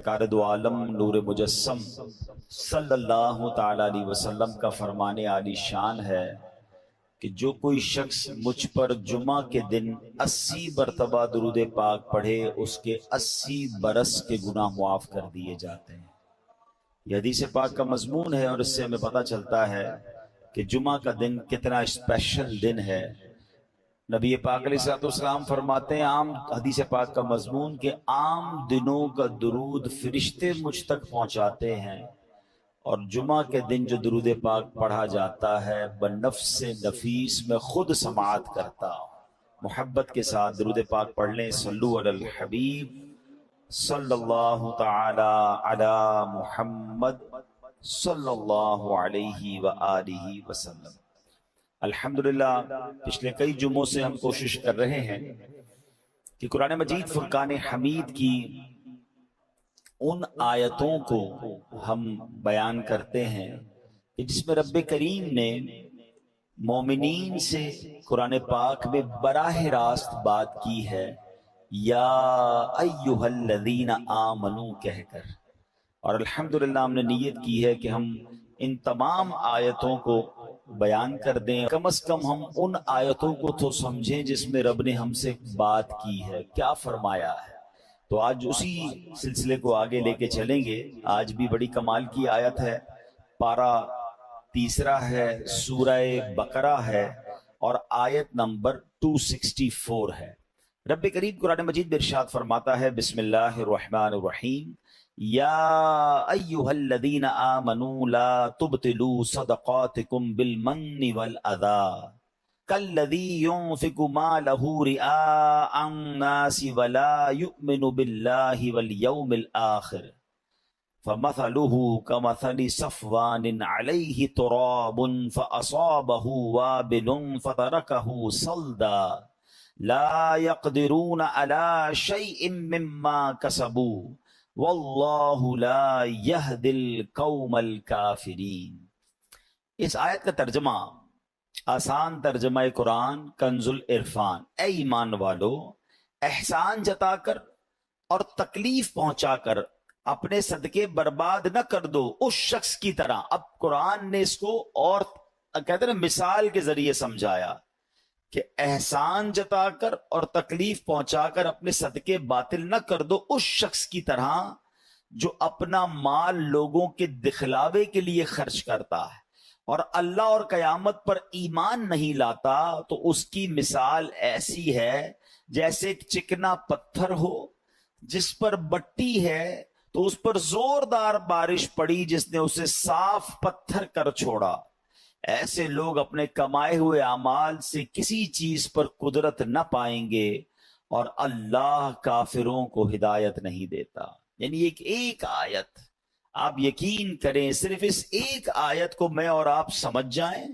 سرکار دو عالم نور مجسم صلی اللہ تعالی علیہ وسلم کا فرمان عالی شان ہے کہ جو کوئی شخص مجھ پر جمعہ کے دن 80 مرتبہ درود پاک پڑھے اس کے 80 برس کے گناہ معاف کر دیے جاتے ہیں۔ یہ حدیث پاک کا مضمون ہے اور اس سے ہمیں پتہ چلتا ہے کہ جمعہ کا دن کتنا اسپیشل دن ہے۔ نبی پاک علیہ السلام فرماتے ہیں عام حدیث پاک کا مضمون کہ عام دنوں کا درود فرشتے مجھ تک پہنچاتے ہیں، اور جمعہ کے دن جو درود پاک پڑھا جاتا ہے بنفس نفیس میں خود سماعت کرتا ہوں۔ محبت کے ساتھ درود پاک پڑھ لیں۔ صلو علی الحبیب صلی اللہ تعالی علی محمد صلی اللہ علیہ وآلہ وسلم۔ الحمدللہ پچھلے کئی جمعوں سے ہم کوشش کر رہے ہیں کہ قرآن مجید فرقان حمید کی ان آیتوں کو ہم بیان کرتے ہیں کہ جس میں رب کریم نے مومنین سے قرآن پاک میں براہ راست بات کی ہے، یا ایہا الذین آمنو کہہ کر، اور الحمدللہ ہم نے نیت کی ہے کہ ہم ان تمام آیتوں کو بیان کر دیں، کم از کم ہم ان آیتوں کو تو سمجھیں جس میں رب نے ہم سے بات کی ہے، کیا فرمایا ہے۔ تو آج اسی سلسلے کو آگے لے کے چلیں گے۔ آج بھی بڑی کمال کی آیت ہے، پارہ تیسرا ہے، سورہ بقرہ ہے اور آیت نمبر 264 ہے۔ رب کریم قرآن مجید میں ارشاد فرماتا ہے، بسم اللہ الرحمن الرحیم، یا ایہا الذین آمنوا لا تبطلوا صدقاتکم بالمن والأذی کالذی ينفق مالہ رئاء الناس ولا یؤمن باللہ والیوم الآخر فمثلہ کمثل صفوان علیہ تراب فأصابہ وابل فترکہ صلدا لا يقدرون على شيء مما كسبوا واللہ لا يهدي القوم الكافرین۔ اس آیت کا ترجمہ، آسان ترجمہ قرآن کنز العرفان، اے ایمان والو احسان جتا کر اور تکلیف پہنچا کر اپنے صدقے برباد نہ کر دو اس شخص کی طرح۔ اب قرآن نے اس کو اور کہتے ہیں مثال کے ذریعے سمجھایا کہ احسان جتا کر اور تکلیف پہنچا کر اپنے صدقے باطل نہ کر دو اس شخص کی طرح جو اپنا مال لوگوں کے دکھلاوے کے لیے خرچ کرتا ہے اور اللہ اور قیامت پر ایمان نہیں لاتا، تو اس کی مثال ایسی ہے جیسے ایک چکنا پتھر ہو جس پر بٹی ہے تو اس پر زوردار بارش پڑی جس نے اسے صاف پتھر کر چھوڑا۔ ایسے لوگ اپنے کمائے ہوئے اعمال سے کسی چیز پر قدرت نہ پائیں گے اور اللہ کافروں کو ہدایت نہیں دیتا۔ یعنی ایک آیت، آپ یقین کریں صرف اس ایک آیت کو میں اور آپ سمجھ جائیں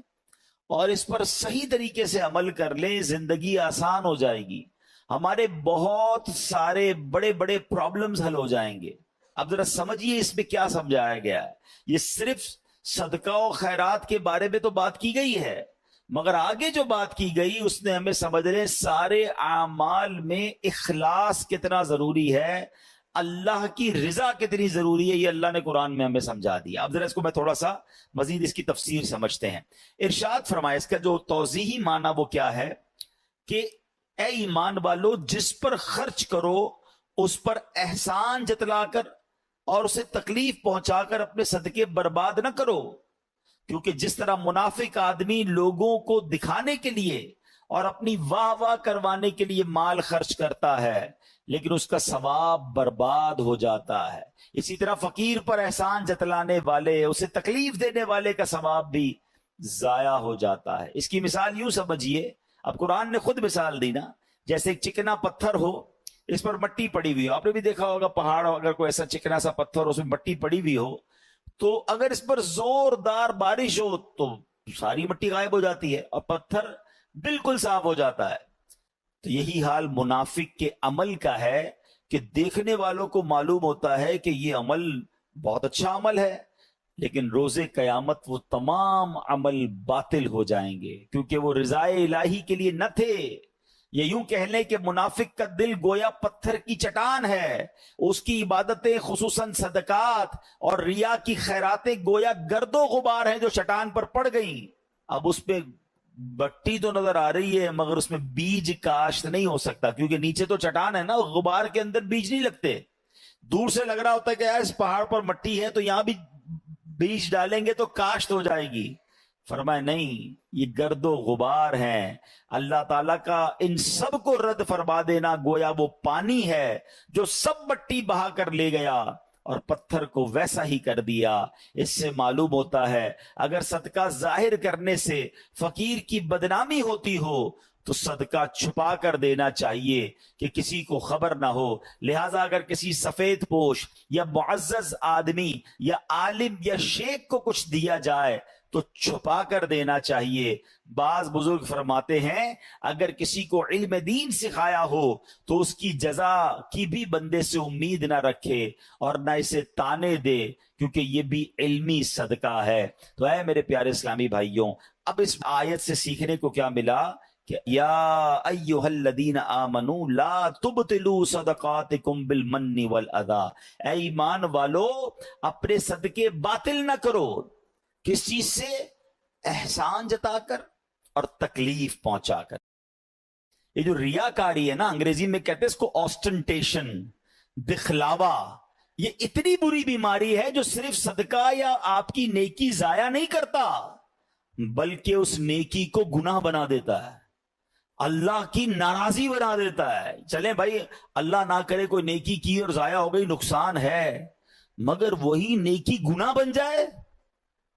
اور اس پر صحیح طریقے سے عمل کر لیں، زندگی آسان ہو جائے گی، ہمارے بہت سارے بڑے بڑے پرابلمز حل ہو جائیں گے۔ اب ذرا سمجھیے اس میں کیا سمجھایا گیا ہے۔ یہ صرف صدقہ و خیرات کے بارے میں تو بات کی گئی ہے، مگر آگے جو بات کی گئی اس نے ہمیں سمجھ لیں سارے اعمال میں اخلاص کتنا ضروری ہے، اللہ کی رضا کتنی ضروری ہے، یہ اللہ نے قرآن میں ہمیں سمجھا دیا۔ اب ذرا اس کو میں تھوڑا سا مزید اس کی تفسیر سمجھتے ہیں۔ ارشاد فرمایا، اس کا جو توضیحی معنی وہ کیا ہے کہ اے ایمان والو جس پر خرچ کرو اس پر احسان جتلا کر اور اسے تکلیف پہنچا کر اپنے صدقے برباد نہ کرو، کیونکہ جس طرح منافق آدمی لوگوں کو دکھانے کے لیے اور اپنی واہ واہ کروانے کے لیے مال خرچ کرتا ہے لیکن اس کا ثواب برباد ہو جاتا ہے، اسی طرح فقیر پر احسان جتلانے والے، اسے تکلیف دینے والے کا ثواب بھی ضائع ہو جاتا ہے۔ اس کی مثال یوں سمجھیے، اب قرآن نے خود مثال دی نا، جیسے ایک چکنا پتھر ہو، اس پر مٹی پڑی ہوئی ہو، آپ نے بھی دیکھا ہوگا پہاڑ اگر کوئی ایسا چکنا سا پتھر ہو اس میں مٹی پڑی ہوئی ہو تو اگر اس پر زوردار بارش ہو تو ساری مٹی غائب ہو جاتی ہے اور پتھر بالکل صاف ہو جاتا ہے۔ تو یہی حال منافق کے عمل کا ہے کہ دیکھنے والوں کو معلوم ہوتا ہے کہ یہ عمل بہت اچھا عمل ہے، لیکن روز قیامت وہ تمام عمل باطل ہو جائیں گے کیونکہ وہ رضائے الہی کے لیے نہ تھے۔ یہ یوں کہہ لیں کہ منافق کا دل گویا پتھر کی چٹان ہے، اس کی عبادتیں خصوصاً صدقات اور ریا کی خیراتیں گویا گرد و غبار ہیں جو چٹان پر پڑ گئیں۔ اب اس پہ بٹی تو نظر آ رہی ہے مگر اس میں بیج کاشت نہیں ہو سکتا، کیونکہ نیچے تو چٹان ہے نا، غبار کے اندر بیج نہیں لگتے۔ دور سے لگ رہا ہوتا ہے کہ یار اس پہاڑ پر مٹی ہے تو یہاں بھی بیج ڈالیں گے تو کاشت ہو جائے گی۔ فرمایا نہیں، یہ گرد و غبار ہیں، اللہ تعالیٰ کا ان سب کو رد فرما دینا گویا وہ پانی ہے جو سب مٹی بہا کر لے گیا اور پتھر کو ویسا ہی کر دیا۔ اس سے معلوم ہوتا ہے اگر صدقہ ظاہر کرنے سے فقیر کی بدنامی ہوتی ہو تو صدقہ چھپا کر دینا چاہیے کہ کسی کو خبر نہ ہو۔ لہٰذا اگر کسی سفید پوش یا معزز آدمی یا عالم یا شیخ کو کچھ دیا جائے تو چھپا کر دینا چاہیے۔ بعض بزرگ فرماتے ہیں اگر کسی کو علم دین سکھایا ہو تو اس کی جزا کی بھی بندے سے امید نہ رکھے اور نہ اسے تانے دے، کیونکہ یہ بھی علمی صدقہ ہے۔ تو اے میرے پیارے اسلامی بھائیوں، اب اس آیت سے سیکھنے کو کیا ملا کہ یا ایھا الذین آمنوا لا تبطلوا صدقاتکم بالمن والاذی، اے ایمان والو اپنے صدقے باطل نہ کرو۔ کس چیز سے؟ احسان جتا کر اور تکلیف پہنچا کر۔ یہ جو ریاکاری ہے نا، انگریزی میں کہتے ہیں اس کو آسٹنٹیشن، دکھلاوا، یہ اتنی بری بیماری ہے جو صرف صدقہ یا آپ کی نیکی ضائع نہیں کرتا بلکہ اس نیکی کو گناہ بنا دیتا ہے، اللہ کی ناراضی بنا دیتا ہے۔ چلیں بھائی اللہ نہ کرے کوئی نیکی کی اور ضائع ہو گئی، نقصان ہے، مگر وہی نیکی گناہ بن جائے،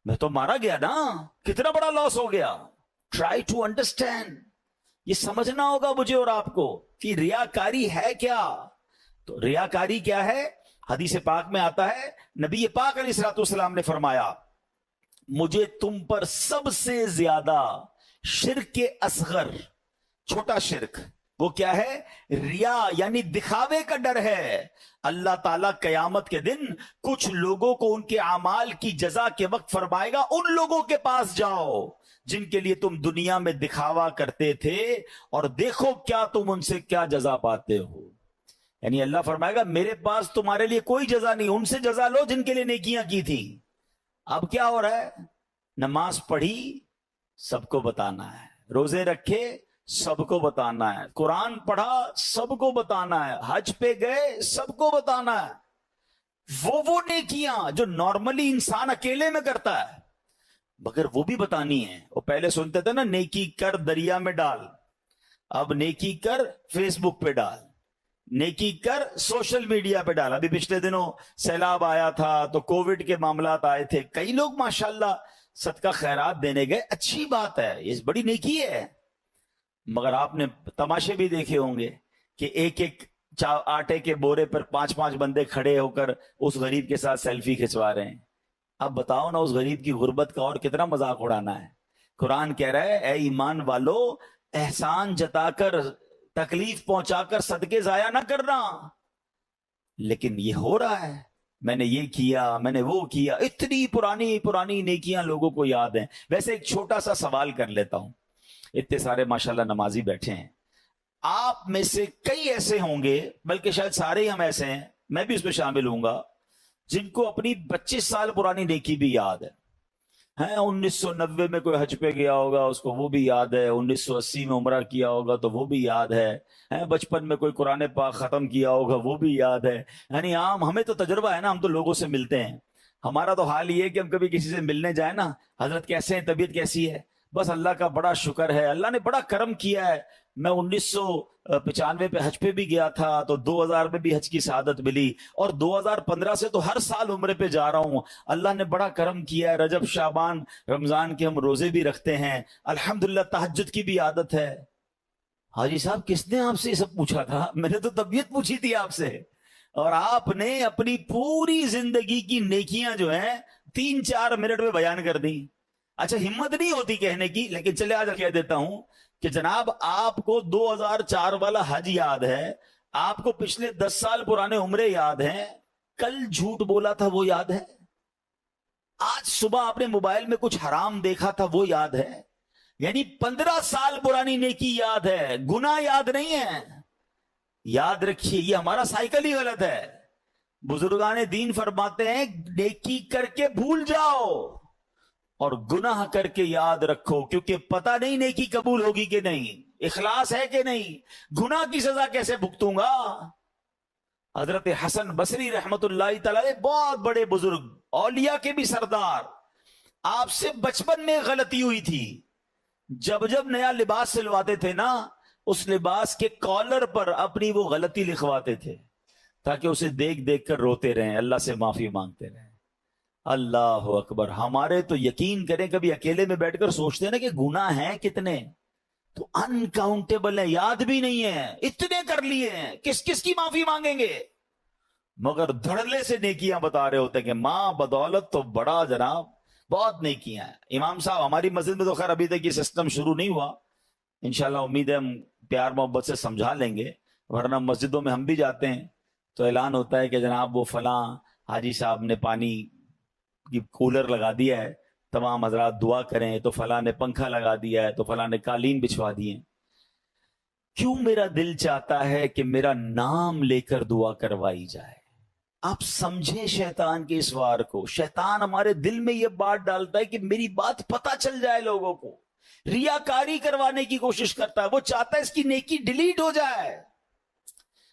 میں تو مارا گیا نا، کتنا بڑا لاس ہو گیا۔ ٹرائی ٹو انڈرسٹینڈ، یہ سمجھنا ہوگا مجھے اور آپ کو کہ ریاکاری ہے کیا۔ تو ریاکاری کیا ہے؟ حدیث پاک میں آتا ہے نبی پاک علیہ الصلوۃ والسلام نے فرمایا مجھے تم پر سب سے زیادہ شرک اصغر، چھوٹا شرک، وہ کیا ہے؟ ریا، یعنی دکھاوے کا ڈر ہے۔ اللہ تعالیٰ قیامت کے دن کچھ لوگوں کو ان کے اعمال کی جزا کے وقت فرمائے گا ان لوگوں کے پاس جاؤ جن کے لیے تم دنیا میں دکھاوا کرتے تھے اور دیکھو کیا تم ان سے کیا جزا پاتے ہو۔ یعنی اللہ فرمائے گا میرے پاس تمہارے لیے کوئی جزا نہیں، ان سے جزا لو جن کے لیے نیکیاں کی تھی۔ اب کیا ہو رہا ہے؟ نماز پڑھی سب کو بتانا ہے، روزے رکھے سب کو بتانا ہے، قرآن پڑھا سب کو بتانا ہے، حج پہ گئے سب کو بتانا ہے۔ وہ نیکیاں جو نارملی انسان اکیلے میں کرتا ہے مگر وہ بھی بتانی ہے۔ وہ پہلے سنتے تھے نا نیکی کر دریا میں ڈال، اب نیکی کر فیس بک پہ ڈال، نیکی کر سوشل میڈیا پہ ڈال۔ ابھی پچھلے دنوں سیلاب آیا تھا تو کووڈ کے معاملات آئے تھے، کئی لوگ ماشاءاللہ صدقہ خیرات دینے گئے، اچھی بات ہے، یہ بڑی نیکی ہے، مگر آپ نے تماشے بھی دیکھے ہوں گے کہ ایک ایک آٹے کے بورے پر 5 بندے کھڑے ہو کر اس غریب کے ساتھ سیلفی کھچوا رہے ہیں۔ اب بتاؤ نا اس غریب کی غربت کا اور کتنا مذاق اڑانا ہے۔ قرآن کہہ رہا ہے اے ایمان والو احسان جتا کر تکلیف پہنچا کر صدقے ضائع نہ کرنا، لیکن یہ ہو رہا ہے، میں نے یہ کیا، میں نے وہ کیا، اتنی پرانی نیکیاں لوگوں کو یاد ہیں۔ ویسے ایک چھوٹا سا سوال کر لیتا ہوں، اتنے سارے ماشاءاللہ نمازی بیٹھے ہیں، آپ میں سے کئی ایسے ہوں گے، بلکہ شاید سارے ہی ہم ایسے ہیں، میں بھی اس میں شامل ہوں گا، جن کو اپنی 25 سال پرانی نیکی بھی یاد ہے۔ 1990 میں کوئی حج پہ گیا ہوگا اس کو وہ بھی یاد ہے، 1980 میں عمرہ کیا ہوگا تو وہ بھی یاد ہے، بچپن میں کوئی قرآن پاک ختم کیا ہوگا وہ بھی یاد ہے۔ یعنی عام ہمیں تو تجربہ ہے نا، ہم تو لوگوں سے ملتے ہیں، ہمارا تو حال یہ ہے کہ ہم کبھی کسی سے ملنے جائیں نا، حضرت کیسے ہیں، طبیعت کیسی ہے، بس اللہ کا بڑا شکر ہے، اللہ نے بڑا کرم کیا ہے۔ میں 1995 پہ حج پہ بھی گیا تھا تو 2000 میں بھی حج کی سعادت ملی، اور 2015 سے تو ہر سال عمرے پہ جا رہا ہوں، اللہ نے بڑا کرم کیا ہے۔ رجب شعبان رمضان کے ہم روزے بھی رکھتے ہیں، الحمدللہ تہجد کی بھی عادت ہے۔ حاجی صاحب کس نے آپ سے یہ سب پوچھا تھا؟ میں نے تو طبیعت پوچھی تھی آپ سے، اور آپ نے اپنی پوری زندگی کی نیکیاں جو ہیں 3-4 منٹ میں بیان کر دی۔ اچھا ہمت نہیں ہوتی کہنے کی، لیکن چلے آج کہہ دیتا ہوں کہ جناب آپ کو 2004 والا حج یاد ہے، آپ کو پچھلے 10 سال پرانے عمرے یاد ہیں، کل جھوٹ بولا تھا وہ یاد ہے، آج صبح آپ نے موبائل میں کچھ حرام دیکھا تھا وہ یاد ہے، یعنی 15 سال پرانی نیکی یاد ہے، گناہ یاد نہیں ہے. یاد رکھیے یہ ہمارا سائیکل ہی غلط ہے. بزرگان دین فرماتے ہیں نیکی کر کے بھول جاؤ اور گناہ کر کے یاد رکھو، کیونکہ پتہ نہیں نیکی قبول ہوگی کہ نہیں، اخلاص ہے کہ نہیں، گناہ کی سزا کیسے بھگتوں گا. حضرت حسن بصری رحمت اللہ تعالی بہت بڑے بزرگ، اولیاء کے بھی سردار، آپ سے بچپن میں غلطی ہوئی تھی. جب جب نیا لباس سلواتے تھے نا، اس لباس کے کالر پر اپنی وہ غلطی لکھواتے تھے تاکہ اسے دیکھ دیکھ کر روتے رہیں، اللہ سے معافی مانگتے رہیں. اللہ اکبر. ہمارے تو یقین کریں کبھی اکیلے میں بیٹھ کر سوچتے ہیں نا کہ گناہ ہیں کتنے، تو انکاؤنٹیبل ہیں، یاد بھی نہیں ہے، اتنے کر لیے ہیں، کس کس کی معافی مانگیں گے. مگر دھڑلے سے نیکیاں بتا رہے ہوتے ہیں کہ ماں بدولت تو بڑا جناب بہت نیکیاں ہیں. امام صاحب ہماری مسجد میں تو خیر ابھی تک یہ سسٹم شروع نہیں ہوا، انشاءاللہ امید ہے ہم پیار محبت سے سمجھا لیں گے، ورنہ مسجدوں میں ہم بھی جاتے ہیں تو اعلان ہوتا ہے کہ جناب وہ فلاں حاجی صاحب نے پانی کی کولر لگا دیا ہے، تمام حضرات دعا کریں، تو فلاں نے پنکھا لگا دیا ہے، تو فلاں نے قالین بچھوا دیے. کیوں میرا دل چاہتا ہے کہ میرا نام لے کر دعا کروائی جائے. آپ سمجھیں شیطان کے اس وار کو. شیطان ہمارے دل میں یہ بات ڈالتا ہے کہ میری بات پتہ چل جائے لوگوں کو، ریاکاری کروانے کی کوشش کرتا ہے، وہ چاہتا ہے اس کی نیکی ڈیلیٹ ہو جائے.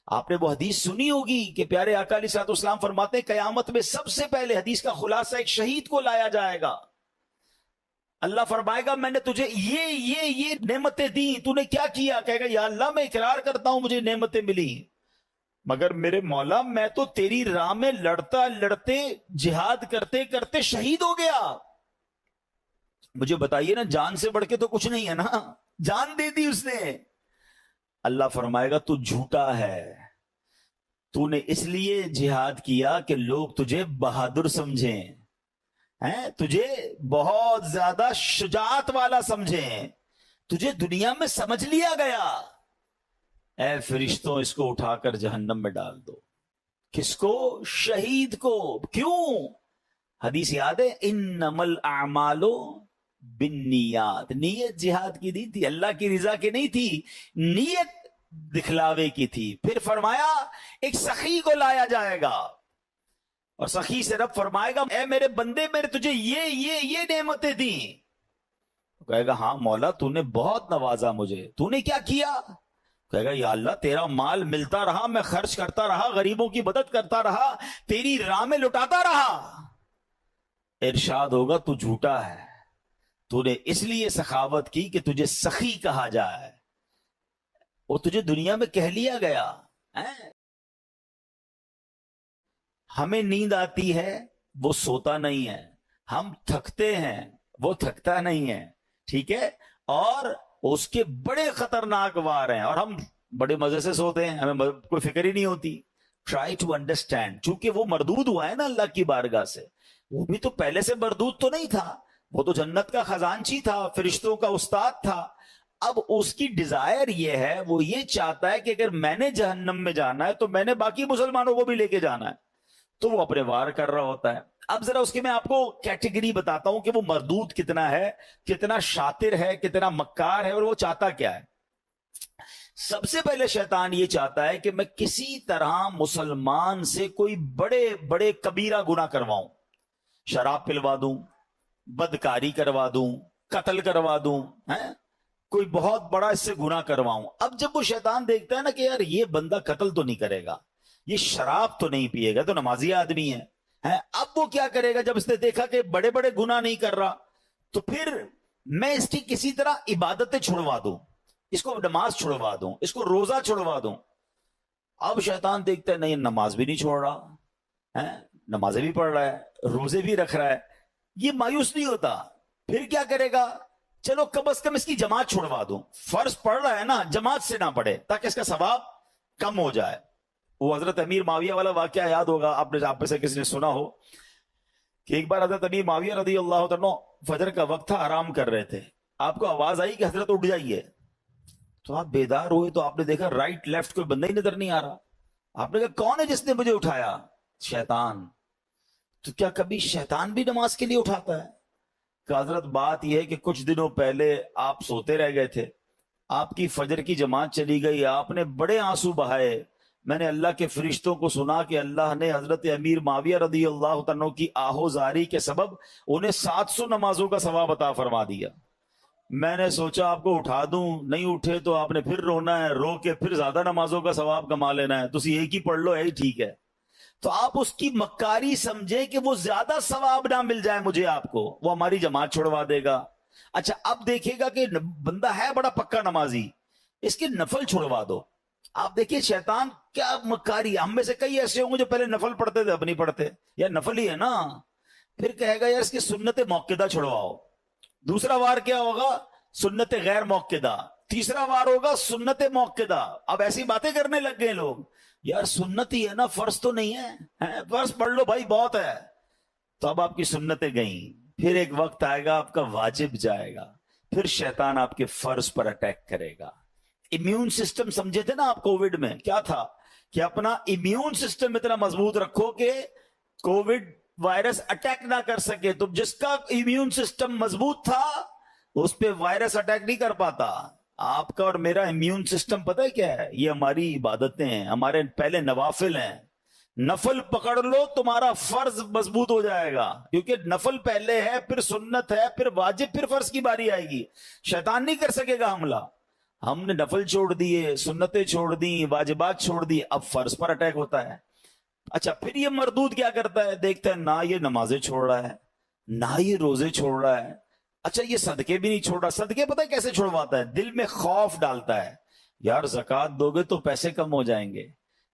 آپ نے وہ حدیث سنی ہوگی کہ پیارے آقا علیہ الصلوۃ والسلام فرماتے ہیں قیامت میں سب سے پہلے، حدیث کا خلاصہ، ایک شہید کو لایا جائے گا. اللہ فرمائے گا میں نے تجھے یہ نعمتیں دی، تو نے کیا کیا؟ کہے گا یا اللہ میں اقرار کرتا ہوں مجھے نعمتیں ملی، مگر میرے مولا میں تو تیری راہ میں لڑتا لڑتے جہاد کرتے کرتے شہید ہو گیا. مجھے بتائیے نا، جان سے بڑھ کے تو کچھ نہیں ہے نا، جان دے دی اس نے. اللہ فرمائے گا تو جھوٹا ہے، تو نے اس لیے جہاد کیا کہ لوگ تجھے بہادر سمجھیں، تجھے بہت زیادہ شجاعت والا سمجھیں، تجھے دنیا میں سمجھ لیا گیا. اے فرشتوں اس کو اٹھا کر جہنم میں ڈال دو. کس کو؟ شہید کو. کیوں؟ حدیث یاد ہے انما الاعمال بالنیات. نیت جہاد کی نہیں تھی، اللہ کی رضا کی نہیں تھی، نیت دکھلاوے کی تھی. پھر فرمایا ایک سخی کو لایا جائے گا اور سخی سے رب فرمائے گا اے میرے بندے میں نے تجھے یہ نعمتیں دی. کہے گا ہاں مولا تو نے بہت نوازا مجھے، تو نے کیا کیا؟ کہے گا یا اللہ تیرا مال ملتا رہا، میں خرچ کرتا رہا، غریبوں کی مدد کرتا رہا، تیری راہ میں لٹاتا رہا. ارشاد ہوگا تو جھوٹا ہے، تو نے اس لیے سخاوت کی کہ تجھے سخی کہا جائے، وہ تجھے دنیا میں کہہ لیا گیا. ہمیں نیند آتی ہے وہ سوتا نہیں ہے، ہم تھکتے ہیں وہ تھکتا نہیں ہے، ٹھیک ہے، اور اس کے بڑے خطرناک وار ہیں اور ہم بڑے مزے سے سوتے ہیں، ہمیں کوئی فکر ہی نہیں ہوتی. Try to understand. چونکہ وہ مردود ہوا ہے نا اللہ کی بارگاہ سے، وہ بھی تو پہلے سے مردود تو نہیں تھا، وہ تو جنت کا خزانچی تھا، فرشتوں کا استاد تھا. اب اس کی ڈیزائر یہ ہے، وہ یہ چاہتا ہے کہ اگر میں نے جہنم میں جانا ہے تو میں نے باقی مسلمانوں کو بھی لے کے جانا ہے، تو وہ اپنے وار کر رہا ہوتا ہے. اب ذرا اس کے میں آپ کو کیٹیگری بتاتا ہوں کہ وہ مردود کتنا ہے، کتنا شاطر ہے، کتنا مکار ہے، اور وہ چاہتا کیا ہے. سب سے پہلے شیطان یہ چاہتا ہے کہ میں کسی طرح مسلمان سے کوئی بڑے بڑے کبیرہ گناہ کرواؤں، شراب پلوا دوں، بدکاری کروا دوں، قتل کروا دوں، کوئی بہت بڑا اس سے گناہ کرواؤں. اب جب وہ شیطان دیکھتا ہے نا کہ یار یہ بندہ قتل تو نہیں کرے گا، یہ شراب تو نہیں پیے گا، تو نمازی آدمی ہے، اب وہ کیا کرے گا؟ جب اس نے دیکھا کہ بڑے بڑے گناہ نہیں کر رہا، تو پھر میں اس کی کسی طرح عبادتیں چھڑوا دوں، اس کو نماز چھڑوا دوں، اس کو روزہ چھڑوا دوں. اب شیطان دیکھتا ہے نہیں نماز بھی نہیں چھوڑ رہا، نمازیں بھی پڑھ رہا ہے، روزے بھی رکھ رہا ہے، یہ مایوس نہیں ہوتا. پھر کیا کرے گا؟ چلو کم از کم اس کی جماعت چھڑوا دوں، فرض پڑھ رہا ہے نا، جماعت سے نہ پڑھے تاکہ اس کا ثواب کم ہو جائے. وہ حضرت امیر معاویہ والا واقعہ یاد ہوگا آپ نے، آپ میں سے کسی نے سنا ہو کہ ایک بار حضرت امیر معاویہ رضی اللہ عنہ فجر کا وقت تھا، آرام کر رہے تھے، آپ کو آواز آئی کہ حضرت اٹھ جائیے، تو آپ بیدار ہوئے تو آپ نے دیکھا رائٹ لیفٹ کوئی بندہ ہی نظر نہیں آ رہا. آپ نے کہا کون ہے جس نے مجھے اٹھایا؟ شیطان. تو کیا کبھی شیطان بھی نماز کے لیے اٹھاتا ہے؟ کہ حضرت بات یہ ہے کہ کچھ دنوں پہلے آپ سوتے رہ گئے تھے، آپ کی فجر کی جماعت چلی گئی، آپ نے بڑے آنسو بہائے، میں نے اللہ کے فرشتوں کو سنا کہ اللہ نے حضرت امیر معاویہ رضی اللہ عنہ کی آہوزاری کے سبب انہیں 700 نمازوں کا ثواب عطا فرما دیا۔ میں نے سوچا آپ کو اٹھا دوں، نہیں اٹھے تو آپ نے پھر رونا ہے، رو کے پھر زیادہ نمازوں کا ثواب کما لینا ہے، تو ایک ہی پڑھ لو، یہی ٹھیک ہے۔ تو آپ اس کی مکاری سمجھیں کہ وہ زیادہ ثواب نہ مل جائے مجھے آپ کو، وہ ہماری جماعت چھوڑوا دے گا۔ اچھا اب دیکھے گا کہ بندہ ہے بڑا پکا نمازی، اس کے نفل چھوڑوا دو۔ آپ دیکھیے شیطان کیا مکاری، ہم میں سے کئی ایسے ہوں گے جو پہلے نفل پڑھتے تھے اب نہیں پڑھتے، یا نفل ہی ہے نا، پھر کہے گا یار اس کی سنت موقدہ چھڑواؤ۔ دوسرا وار کیا ہوگا؟ سنت غیر موقدہ۔ تیسرا وار ہوگا سنت موقدہ۔ اب ایسی باتیں کرنے لگ گئے لوگ، یار سنت ہی ہے نا، فرض تو نہیں ہے، فرض پڑھ لو بھائی بہت ہے۔ تو اب آپ کی سنتیں گئیں، پھر ایک وقت آئے گا آپ کا واجب جائے گا، پھر شیطان آپ کے فرض پر اٹیک کرے گا۔ امیون سسٹم سمجھے تھے نا آپ کووڈ میں، کیا تھا کہ اپنا امیون سسٹم اتنا مضبوط رکھو کہ کووڈ وائرس اٹیک نہ کر سکے۔ تو جس کا امیون سسٹم مضبوط تھا اس پہ وائرس اٹیک نہیں کر پاتا۔ آپ کا اور میرا امیون سسٹم پتہ ہے کیا ہے؟ یہ ہماری عبادتیں ہیں، ہمارے پہلے نوافل ہیں۔ نفل پکڑ لو تمہارا فرض مضبوط ہو جائے گا، کیونکہ نفل پہلے ہے، پھر سنت ہے، پھر واجب، پھر فرض کی باری آئے گی۔ شیطان نہیں کر سکے گا حملہ۔ ہم نے نفل چھوڑ دیے، سنتیں چھوڑ دی، واجبات چھوڑ دی، اب فرض پر اٹیک ہوتا ہے۔ اچھا پھر یہ مردود کیا کرتا ہے؟ دیکھتا ہے نہ یہ نمازیں چھوڑ رہا ہے، نہ یہ روزے چھوڑ رہا ہے، اچھا یہ صدقے بھی نہیں چھوڑ رہا۔ صدقے پتہ ہے کیسے چھوڑواتا ہے؟ دل میں خوف ڈالتا ہے، یار زکوٰۃ دو گے تو پیسے کم ہو جائیں گے،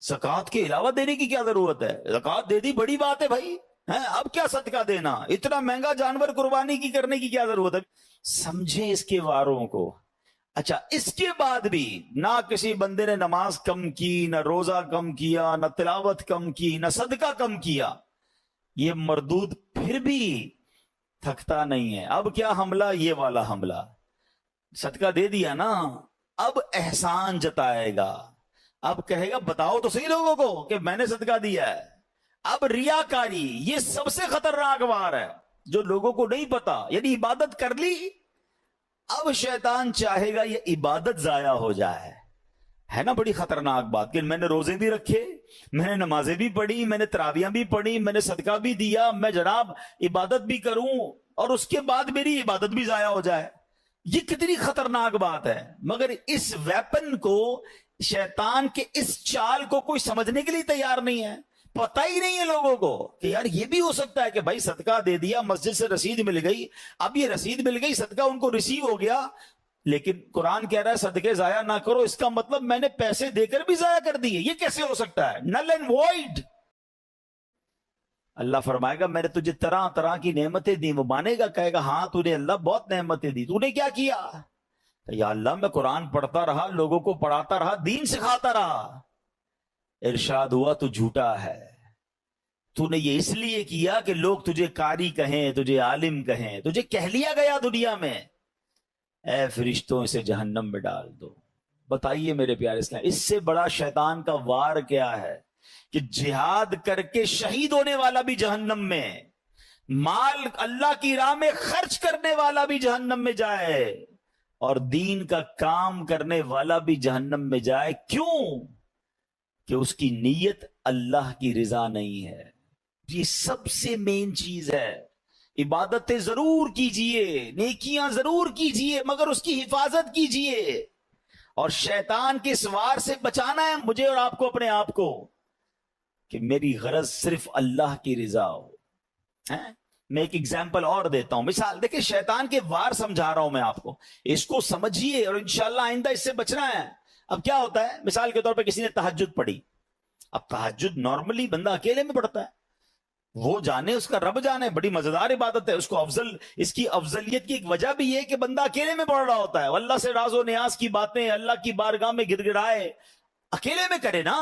زکوٰۃ کے علاوہ دینے کی کیا ضرورت ہے؟ زکوٰۃ دے دی بڑی بات ہے بھائی، اب کیا صدقہ دینا، اتنا مہنگا جانور قربانی کی کرنے کی کیا ضرورت ہے؟ سمجھے اس کے واروں کو۔ اچھا اس کے بعد بھی نہ کسی بندے نے نماز کم کی، نہ روزہ کم کیا، نہ تلاوت کم کی، نہ صدقہ کم کیا، یہ مردود پھر بھی تھکتا نہیں ہے۔ اب کیا حملہ؟ یہ والا حملہ، صدقہ دے دیا نا، اب احسان جتائے گا، اب کہے گا بتاؤ تو صحیح لوگوں کو کہ میں نے صدقہ دیا ہے۔ اب ریاکاری یہ سب سے خطرناک وار ہے جو لوگوں کو نہیں پتا، یعنی عبادت کر لی، اب شیطان چاہے گا یہ عبادت ضائع ہو جائے، ہے نا بڑی خطرناک بات کہ میں نے روزے بھی رکھے، میں نے نمازیں بھی پڑھی، میں نے تراویحیں بھی پڑھی، میں نے صدقہ بھی دیا، میں جناب عبادت بھی کروں اور اس کے بعد میری عبادت بھی ضائع ہو جائے۔ یہ کتنی خطرناک بات ہے، مگر اس ویپن کو، شیطان کے اس چال کو کوئی سمجھنے کے لیے تیار نہیں ہے۔ پتہ ہی نہیں ہے لوگوں کو کہ یار یہ بھی ہو سکتا ہے کہ بھائی صدقہ دے دیا، مسجد سے رسید مل گئی، اب یہ رسید مل گئی، صدقہ ان کو ریسیو ہو گیا، لیکن قرآن کہہ رہا ہے صدقے ضائع نہ کرو، اس کا مطلب میں نے پیسے دے کر بھی ضائع کر دیے، یہ کیسے ہو سکتا ہے؟ Null and wide. اللہ فرمائے گا میں نے تجھے طرح طرح کی نعمتیں دی، وہ مانے گا، کہے گا ہاں تو نے اللہ بہت نعمتیں دی، تو نے کیا کیا؟ یا اللہ میں قرآن پڑھتا رہا، لوگوں کو پڑھاتا رہا، دین سکھاتا رہا۔ ارشاد ہوا تو جھوٹا ہے، تو نے یہ اس لیے کیا کہ لوگ تجھے قاری کہیں، تجھے عالم کہیں، تجھے کہہ لیا گیا دنیا میں، اے فرشتوں اسے جہنم میں ڈال دو۔ بتائیے میرے پیارے اسلام، اس سے بڑا شیطان کا وار کیا ہے کہ جہاد کر کے شہید ہونے والا بھی جہنم میں، مال اللہ کی راہ میں خرچ کرنے والا بھی جہنم میں جائے، اور دین کا کام کرنے والا بھی جہنم میں جائے۔ کیوں؟ کہ اس کی نیت اللہ کی رضا نہیں ہے۔ یہ سب سے مین چیز ہے۔ عبادتیں ضرور کیجئے، نیکیاں ضرور کیجئے، مگر اس کی حفاظت کیجئے، اور شیطان کے اس وار سے بچانا ہے مجھے اور آپ کو، اپنے آپ کو، کہ میری غرض صرف اللہ کی رضا ہو۔ میں ایک ایگزامپل اور دیتا ہوں، مثال دیکھیں، شیطان کے وار سمجھا رہا ہوں میں آپ کو، اس کو سمجھیے اور انشاءاللہ آئندہ اس سے بچنا ہے۔ اب کیا ہوتا ہے، مثال کے طور پہ کسی نے تہجد پڑھی، اب تہجد نارملی بندہ اکیلے میں پڑھتا ہے، وہ جانے، اس کا رب جانے، بڑی مزیدار عبادت ہے، اس کو اس کی افضلیت کی ایک وجہ بھی یہ کہ بندہ اکیلے میں پڑھ رہا ہوتا ہے، اللہ سے راز و نیاز کی باتیں اللہ کی بارگاہ میں گڑ گڑائے، اکیلے میں کرے نا،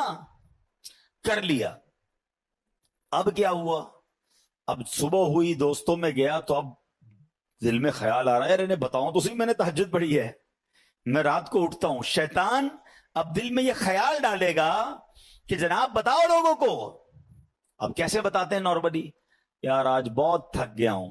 کر لیا۔ اب کیا ہوا، اب صبح ہوئی، دوستوں میں گیا، تو اب دل میں خیال آ رہا ہے، یار انہیں بتاؤں تو صحیح میں نے تہجد پڑھی ہے، میں رات کو اٹھتا ہوں۔ شیطان اب دل میں یہ خیال ڈالے گا کہ جناب بتاؤ لوگوں کو۔ اب کیسے بتاتے ہیں نارملی؟ یار آج بہت تھک گیا ہوں،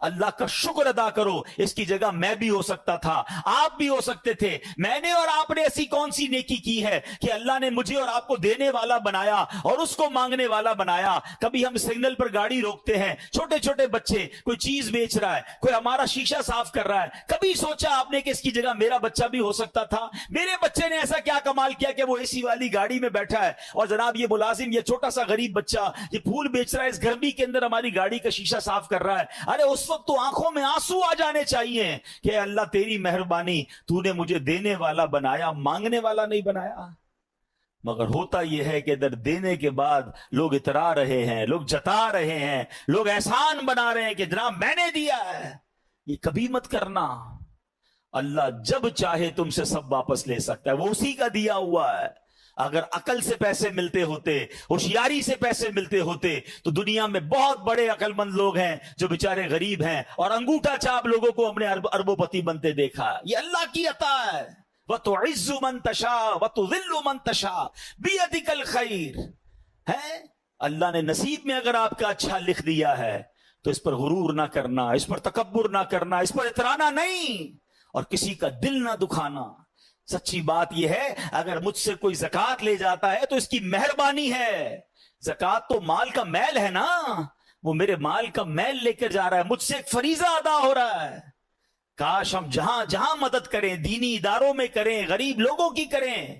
اللہ کا شکر ادا کرو. اس کی جگہ میں بھی ہو سکتا تھا, آپ بھی ہو سکتے تھے. میں نے اور آپ نے ایسی کون سی نیکی کی ہے کہ اللہ نے مجھے اور آپ کو دینے والا بنایا اور اس کو مانگنے والا بنایا. کبھی ہم سگنل پر گاڑی روکتے ہیں, چھوٹے چھوٹے بچے, کوئی چیز بیچ رہا ہے, کوئی ہمارا شیشہ صاف کر رہا ہے. کبھی سوچا آپ نے کہ اس کی جگہ میرا بچہ بھی ہو سکتا تھا؟ میرے بچے نے ایسا کیا کمال کیا کہ وہ اے سی والی گاڑی میں بیٹھا ہے, اور جناب یہ ملازم, یہ چھوٹا سا غریب بچہ یہ پھول بیچ رہا ہے, اس گرمی کے اندر ہماری گاڑی کا شیشہ صاف کر رہا ہے. ارے اس وقت تو آنکھوں میں آنسو آ جانے چاہیے کہ اللہ تیری مہربانی, تو نے مجھے دینے والا بنایا, مانگنے والا نہیں بنایا. مگر ہوتا یہ ہے کہ ادھر دینے کے بعد لوگ اترا رہے ہیں, لوگ جتا رہے ہیں, لوگ احسان بنا رہے ہیں کہ جناب میں نے دیا ہے. یہ کبھی مت کرنا. اللہ جب چاہے تم سے سب واپس لے سکتا ہے, وہ اسی کا دیا ہوا ہے. اگر عقل سے پیسے ملتے ہوتے, ہوشیاری سے پیسے ملتے ہوتے, تو دنیا میں بہت بڑے عقل مند لوگ ہیں جو بیچارے غریب ہیں اور انگوٹھا چاپ لوگوں کو ہم نے اربوں پتی بنتے دیکھا. یہ اللہ کی عطا ہے. وَتُعِزُّ مَن تَشَاءُ وَتُذِلُّ مَن تَشَاءُ بِيَدِكَ الْخَيْرُ. ہے اللہ نے نصیب میں اگر آپ کا اچھا لکھ دیا ہے تو اس پر غرور نہ کرنا, اس پر تکبر نہ کرنا, اس پر اترانا نہیں, اور کسی کا دل نہ دکھانا. سچی بات یہ ہے, اگر مجھ سے کوئی زکوٰۃ لے جاتا ہے تو اس کی مہربانی ہے. زکوٰۃ تو مال کا میل ہے نا, وہ میرے مال کا میل لے کر جا رہا ہے, مجھ سے ایک فریضہ ادا ہو رہا ہے. کاش ہم جہاں جہاں مدد کریں, دینی اداروں میں کریں, غریب لوگوں کی کریں,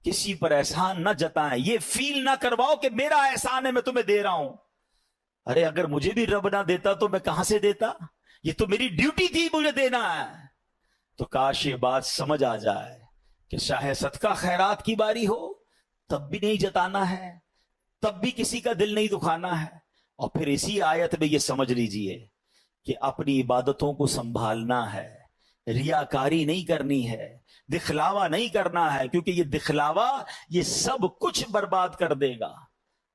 کسی پر احسان نہ جتائیں, یہ فیل نہ کرواؤ کہ میرا احسان ہے میں تمہیں دے رہا ہوں. ارے اگر مجھے بھی رب نہ دیتا تو میں کہاں سے دیتا؟ یہ تو میری ڈیوٹی تھی مجھے دینا ہے. تو کاش یہ بات سمجھ آ جائے کہ چاہے صدقہ خیرات کی باری ہو تب بھی نہیں جتانا ہے, تب بھی کسی کا دل نہیں دکھانا ہے. اور پھر اسی آیت میں یہ سمجھ لیجئے کہ اپنی عبادتوں کو سنبھالنا ہے, ریاکاری نہیں کرنی ہے, دکھلاوا نہیں کرنا ہے, کیونکہ یہ دکھلاوا یہ سب کچھ برباد کر دے گا.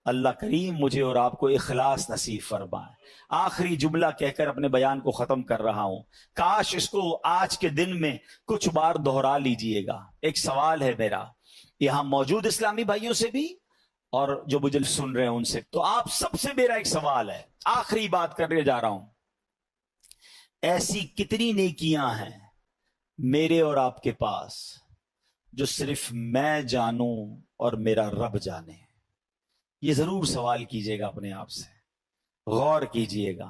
اللہ کریم مجھے اور آپ کو اخلاص نصیب فرمائے. آخری جملہ کہہ کر اپنے بیان کو ختم کر رہا ہوں. کاش اس کو آج کے دن میں کچھ بار دہرا لیجئے گا. ایک سوال ہے میرا یہاں موجود اسلامی بھائیوں سے بھی اور جو مجھے سن رہے ہیں ان سے, تو آپ سب سے میرا ایک سوال ہے, آخری بات کرنے جا رہا ہوں. ایسی کتنی نیکیاں ہیں میرے اور آپ کے پاس جو صرف میں جانوں اور میرا رب جانے؟ یہ ضرور سوال کیجئے گا اپنے آپ سے, غور کیجئے گا.